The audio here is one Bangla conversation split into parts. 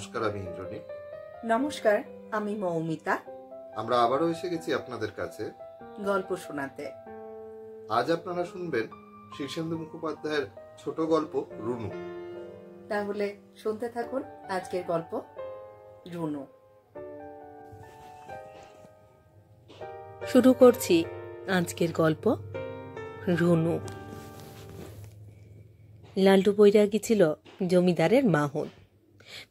নমস্কার, আমি ইন্দ্রনীল। নমস্কার, আমি মৌমিতা। আমরা আবারও এসে গেছি আপনাদের কাছে গল্প শোনাতে। আজ আপনারা শুনবেন শীর্ষেন্দু মুখোপাধ্যায়ের ছোট গল্প রুনু। তাহলে শুনতে থাকুন আজকের গল্প রুনু। শুরু করছি আজকের গল্প রুনু। লালটু বৈরাগী ছিল জমিদারের মাহন।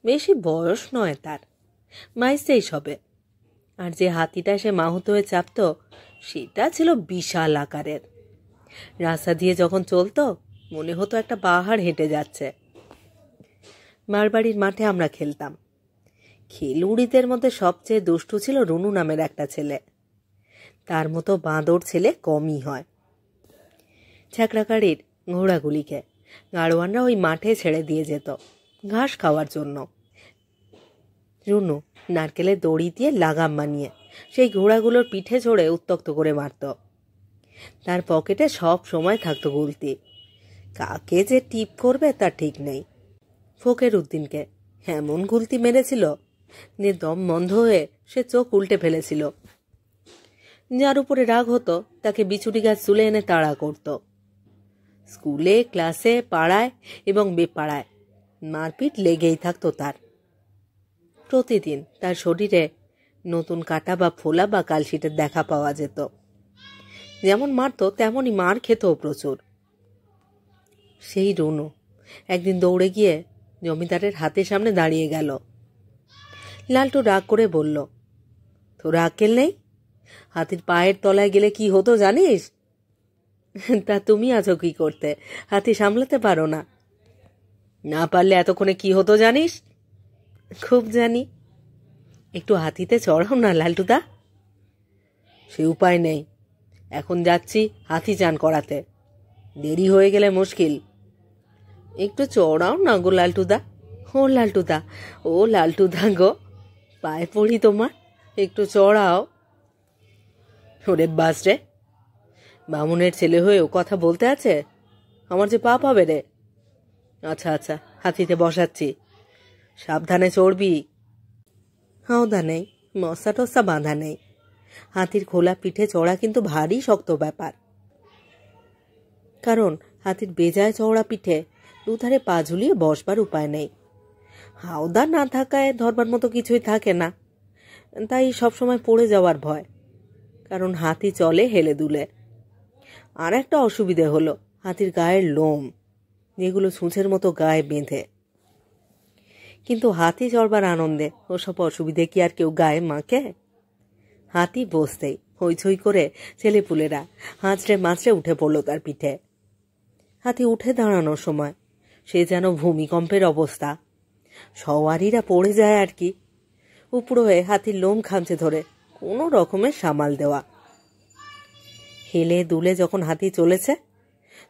বেশি বয়স নয় তার, 22 হবে। আর যে হাতিটা সে মাহুত হয়ে চাপত সেটা ছিল বিশাল আকারের। রাস্তা দিয়ে যখন চলতো মনে হতো একটা পাহাড় হেঁটে যাচ্ছে। মারবাড়ির মাঠে আমরা খেলতাম। খেলুড়িদের মধ্যে সবচেয়ে দুষ্টু ছিল রুনু নামের একটা ছেলে। তার মতো বাঁদর ছেলে কমই হয়। ছ্যাঁকড়াকাড়ির ঘোড়াগুলিকে গাড়োয়ানরা ওই মাঠে ছেড়ে দিয়ে যেত ঘাস খাওয়ার জন্য। রুনু নারকেলের দড়ি দিয়ে লাগাম বানিয়ে সেই ঘোড়াগুলোর পিঠে চড়ে উত্তক্ত করে মারত। তার পকেটে সব সময় থাকতো গুলতি। কাকে যে টিপ করবে তার ঠিক নেই। ফকির উদ্দিনকে এমন গুলতি মেরেছিল যে দম বন্ধ হয়ে সে চোখ উল্টে ফেলেছিল। যার উপরে রাগ হতো তাকে বিচুটি গাছ তুলে এনে তাড়া করত। স্কুলে, ক্লাসে, পাড়ায় এবং বেপাড়ায় মারপিট লেগেই থাকতো তার। প্রতিদিন তার শরীরে নতুন কাটা বা ফোলা বা কালশিটের দেখা পাওয়া যেত। যেমন মারত তেমনই মার খেতেও প্রচুর। সেই রুনু একদিন দৌড়ে গিয়ে জমিদারের হাতের সামনে দাঁড়িয়ে গেল। লালটু রাগ করে বলল, তোর আক্কেল নেই? হাতির পায়ের তলায় গেলে কি হতো জানিস? তা তুমি আছো কি করতে? হাতি সামলাতে পারো না? না পারলে এতক্ষণে কি হতো জানিস? খুব জানি। একটু হাতিতে চড়াও না লালটুদা। সে উপায় নেই, এখন যাচ্ছি হাতি চান করাতে, দেরি হয়ে গেলে মুশকিল। একটু চড়াও না গো লালটুদা। ও লালটুদা, ও লালটুদা গো, পায়ে পড়ি তোমার, একটু চড়াও। ওরে বাস রে, বামুনের ছেলে হয়েও কথা বলতে আছে? আমার যে পাপ হবে রে। আচ্ছা আচ্ছা, হাতিতে বসাচ্ছি, সাবধানে চড়বি। হাওদা নেই, মশা টসা বাঁধা নেই। হাতির খোলা পিঠে চড়া কিন্তু ভারী শক্ত ব্যাপার। কারণ হাতির বেজায় চওড়া পিঠে দুধারে পা ঝুলিয়ে বসবার উপায় নেই। হাওদা না থাকায় ধরবার মতো কিছুই থাকে না, তাই সবসময় পড়ে যাওয়ার ভয়। কারণ হাতি চলে হেলে দুলে। আর একটা অসুবিধে হলো হাতির গায়ের লোম, যেগুলো সূঁচের মতো গায়ে বেঁধে। কিন্তু হাতি চড়বার আনন্দে ওসব অসুবিধে কি আর কেউ গায়ে মাখে? হাতি বসতেই হইচই করে ছেলেপুলেরা হাঁচড়ে মাছড়ে উঠে পড়ল তার পিঠে। হাতি উঠে দাঁড়ানোর সময় সে যেন ভূমিকম্পের অবস্থা। সওয়ারিরা পড়ে যায় আর কি। উপড়ো হয়ে হাতির লোম খামচে ধরে কোনো রকমের সামাল দেওয়া। হেলে দুলে যখন হাতি চলেছে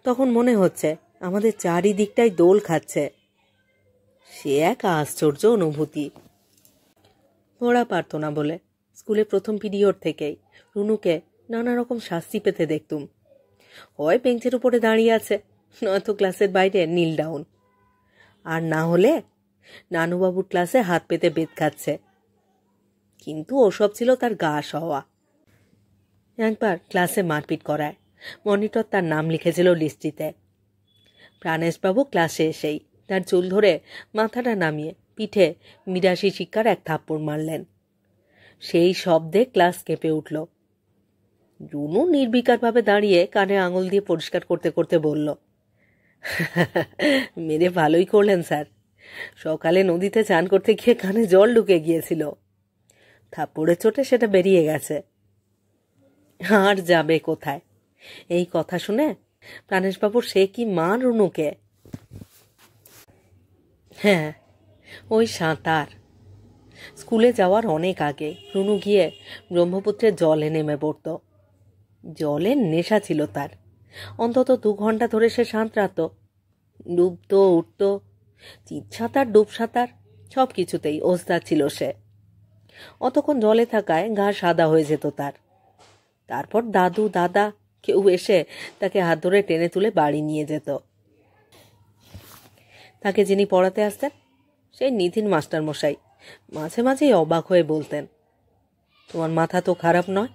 তখন মনে হচ্ছে আমাদের চারিদিকটাই দোল খাচ্ছে। সে এক আশ্চর্য অনুভূতি। পড়া পারত না বলে স্কুলে প্রথম পিরিয়ড থেকেই রুনুকে নানা রকম শাস্তি পেতে দেখতুম। হয় বেঞ্চের উপরে দাঁড়িয়ে আছে, নয়তো ক্লাসের বাইরে নীল ডাউন, আর না হলে নানুবাবুর ক্লাসে হাত পেতে বেত খাচ্ছে। কিন্তু ওসব ছিল তার গা সওয়া। একবার ক্লাসে মারপিট করায় মনিটর তার নাম লিখেছিল লিস্টটিতে। প্রাণেশবাবু ক্লাসে এসেই তার চুল ধরে মাথাটা নামিয়ে পিঠে মিরাশি শিক্ষার এক থাপ্পড় মারলেন। সেই শব্দে ক্লাস কেঁপে উঠল। রুনু নির্বিকারভাবে দাঁড়িয়ে কানে আঙুল দিয়ে পরিষ্কার করতে করতে বলল, মেরে ভালোই করলেন স্যার। সকালে নদীতে চান করতে গিয়ে কানে জল ঢুকে গিয়েছিল, থাপ্পড়ের চোটে সেটা বেরিয়ে গেছে। আর যাবে কোথায়? এই কথা শুনে প্রাণেশবাবুর সে কি মান রুনুকে। হ্যাঁ, ওই সাঁতার। স্কুলে যাওয়ার অনেক আগে রুনু গিয়ে ব্রহ্মপুত্রের জলে নেমে পড়ত। জলের নেশা ছিল তার। অন্তত 2 ঘন্টা ধরে সে সাঁতরাত। ডুবত, উঠত, চিৎ সাঁতার, ডুব সাঁতার, সব কিছুতেই ওস্তাদ ছিল সে। অতক্ষণ জলে থাকায় গা সাদা হয়ে যেত তার। তারপর দাদু, দাদা কেউ এসে তাকে হাত ধরে টেনে তুলে বাড়ি নিয়ে যেত। তাকে যিনি পড়াতে আসতেন সেই নিতিন মাস্টার মশাই মাঝে মাঝেই অবাক হয়ে বলতেন, তোমার মাথা তো খারাপ নয়,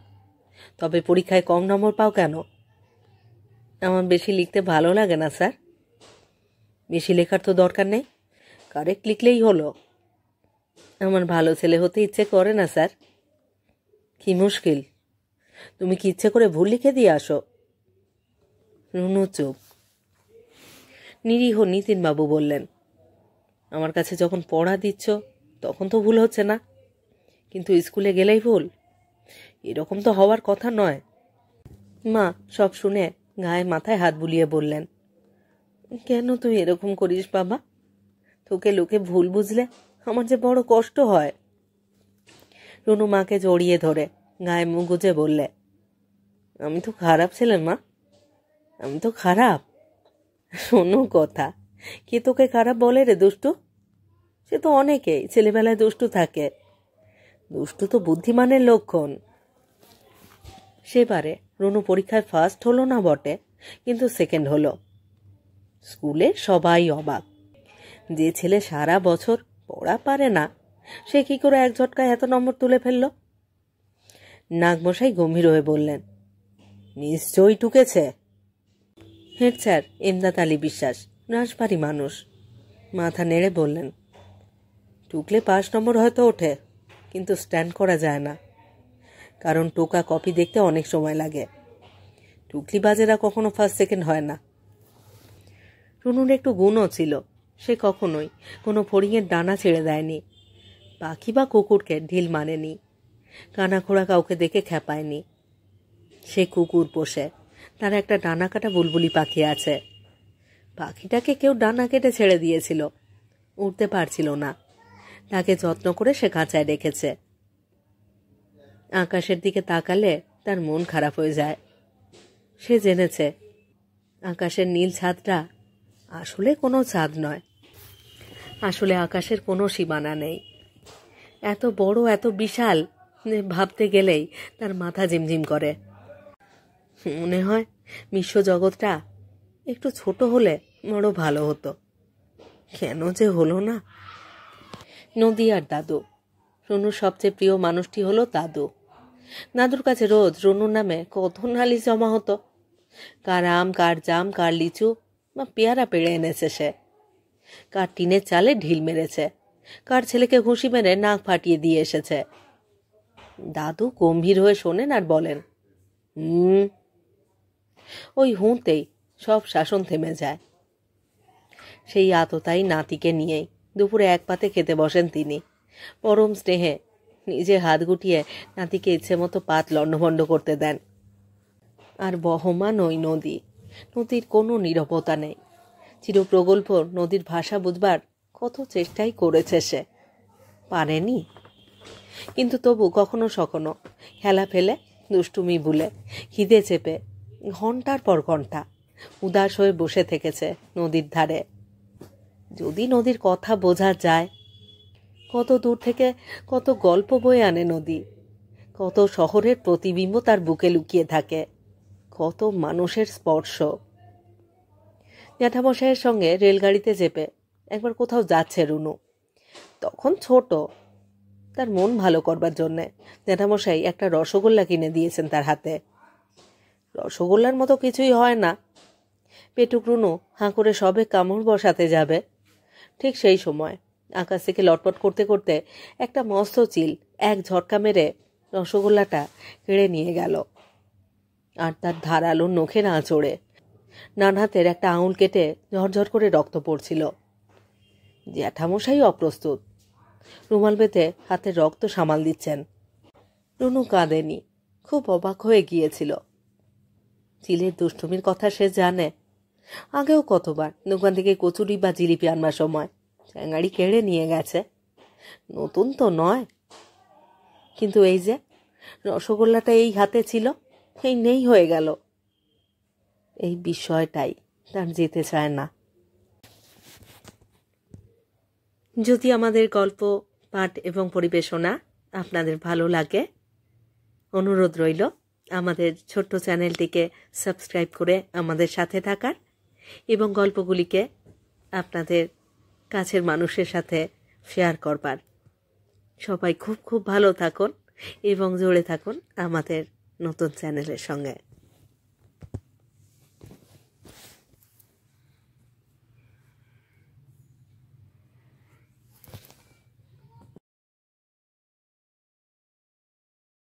তবে পরীক্ষায় কম নম্বর পাও কেন? আমার বেশি লিখতে ভালো লাগে না স্যার। বেশি লেখার তো দরকার নেই, কারেক্ট লিখলেই হলো। আমার ভালো ছেলে হতে ইচ্ছে করে না স্যার। কি মুশকিল, তুমি কি ইচ্ছে করে ভুল লিখে দিয়ে আসো? রুনু চুপ। নিরীহ নিতিনবাবু বললেন, আমার কাছে যখন পড়া দিচ্ছ তখন তো ভুল হচ্ছে না, কিন্তু স্কুলে গেলেই ভুল, এরকম তো হওয়ার কথা নয়। মা সব শুনে গায়ে মাথায় হাত বুলিয়ে বললেন, কেন তুই এরকম করিস বাবা? তোকে লোকে ভুল বুঝলে আমার যে বড় কষ্ট হয়। রুনু মাকে জড়িয়ে ধরে গায়ে মুখ গুজে বললে, আমি তো খারাপ ছেলে মা, আমি তো খারাপ। শোনো কথা, কে তোকে খারাপ বলে রে দুষ্টু? সে তো অনেকেই ছেলেবেলায় দুষ্টু থাকে, দুষ্টু তো বুদ্ধিমানের লক্ষণ। সেবারে রুনু পরীক্ষায় ফার্স্ট হলো না বটে, কিন্তু সেকেন্ড হলো। স্কুলে সবাই অবাক, যে ছেলে সারা বছর পড়া পারে না সে কি করে এক ঝটকায় এত নম্বর তুলে ফেলল? নাগমশাই গম্ভীর হয়ে বললেন, নিশ্চয়ই টুকেছে। হেড স্যার ইমদাদ আলী বিশ্বাস রাজবাড়ি মানুষ, মাথা নেড়ে বললেন, টুকলে 5 নম্বর হয়তো ওঠে, কিন্তু স্ট্যান্ড করা যায় না, কারণ টোকা কপি দেখতে অনেক সময় লাগে। টুকলিবাজেরা কখনো ফার্স্ট সেকেন্ড হয় না। রুনুর একটু গুণও ছিল, সে কখনোই কোনো ফড়িংয়ের ডানা ছেড়ে দেয়নি, পাখি বা কুকুরকে ঢিল মানেনি, কানাখোড়া কাউকে দেখে খেপায়নি। সে কুকুর পোষে, তার একটা ডানা কাটা বুলবুলি পাখি আছে। পাখিটাকে কেউ ডানা কেটে ছেড়ে দিয়েছিল, উঠতে পারছিল না, তাকে যত্ন করে সে খাঁচায় রেখেছে। আকাশের দিকে তাকালে তার মন খারাপ হয়ে যায়। সে জেনেছে আকাশের নীল ছাদটা আসলে কোনো ছাদ নয়, আসলে আকাশের কোনো সীমানা নেই। এত বড়, এত বিশাল, ভাবতে গেলেই তার মাথা ঝিমঝিম করে। মনে হয় বিশ্বজগৎটা একটু ছোট হলে বড় ভালো হতো, কেন যে হলো না। নদী আর দাদু, রুনুর সবচেয়ে প্রিয় মানুষটি হলো দাদু। দাদুর কাছে রোজ রুনুর নামে কত নালিশ জমা হতো। কার আম, কার জাম, কার লিচু বা পেয়ারা পেড়ে এনেছে সে, কার টিনের চালে ঢিল মেরেছে, কার ছেলেকে ঘুষি মেরে নাক ফাটিয়ে দিয়ে এসেছে। দাদু গম্ভীর হয়ে শোনেন আর বলেন, ওই হুঁতেই সব শাসন থেমে যায়। সেই আততাই নাতিকে নিয়েই দুপুরে এক পাতে খেতে বসেন তিনি। পরম স্নেহে নিজে হাত গুটিয়ে নাতিকে ইচ্ছে মতো পাত লণ্ডভণ্ড করতে দেন। আর বহমান ওই নদী, নদীর কোনো নীরবতা নেই। চিরপ্রগল্প নদীর ভাষা বুঝবার কত চেষ্টাই করেছে সে, পারেনি। কিন্তু তবু কখনো সখনো খেলা ফেলে, দুষ্টুমি ভুলে, খিদে চেপে ঘন্টার পর ঘন্টা উদাস হয়ে বসে থেকেছে নদীর ধারে। যদি নদীর কথা বোঝা যায়, কত দূর থেকে কত গল্প বয়ে আনে নদী, কত শহরের প্রতিবিম্ব তার বুকে লুকিয়ে থাকে, কত মানুষের স্পর্শ। জ্যাঠামশাইয়ের সঙ্গে রেলগাড়িতে চেপে একবার কোথাও যাচ্ছে রুনু, তখন ছোট। তার মন ভালো করবার জন্যে জ্যাঠামশাই একটা রসগোল্লা কিনে দিয়েছেন তার হাতে। রসগোল্লার মতো কিছুই হয় না। পেটুক রুনু হাঁ করে সবে কামড় বসাতে যাবে, ঠিক সেই সময় আকাশ থেকে লটপট করতে করতে একটা মস্ত চিল এক ঝটকা মেরে রসগোল্লাটা কেড়ে নিয়ে গেল। আর তার ধারালো নখের আঁচড়ে ডান হাতের একটা আঙুল কেটে ঝরঝর করে রক্ত পড়ছিল। জ্যাঠামশাই অপ্রস্তুত, রুমাল বেঁধে হাতের রক্ত সামাল দিচ্ছেন। রুনু কাঁদেনি, খুব অবাক হয়ে গিয়েছিল। চিলের দুষ্টুমির কথা সে জানে, আগেও কতবার দোকান থেকে কচুরি বা জিলিপি আনবার সময় চ্যাঙাড়ি কেড়ে নিয়ে গেছে, নতুন তো নয়। কিন্তু এই যে রসগোল্লাটা এই হাতে ছিল, এই নেই হয়ে গেল, এই বিষয়টাই তার যেতে চায় না। যদি আমাদের গল্প পাঠ এবং পরিবেশনা আপনাদের ভালো লাগে, অনুরোধ রইল আমাদের ছোট্ট চ্যানেলটিকে সাবস্ক্রাইব করে আমাদের সাথে থাকার এবং গল্পগুলিকে আপনাদের কাছের মানুষের সাথে শেয়ার করবার। সবাই খুব খুব ভালো থাকুন এবং জুড়ে থাকুন আমাদের নতুন চ্যানেলের সঙ্গে।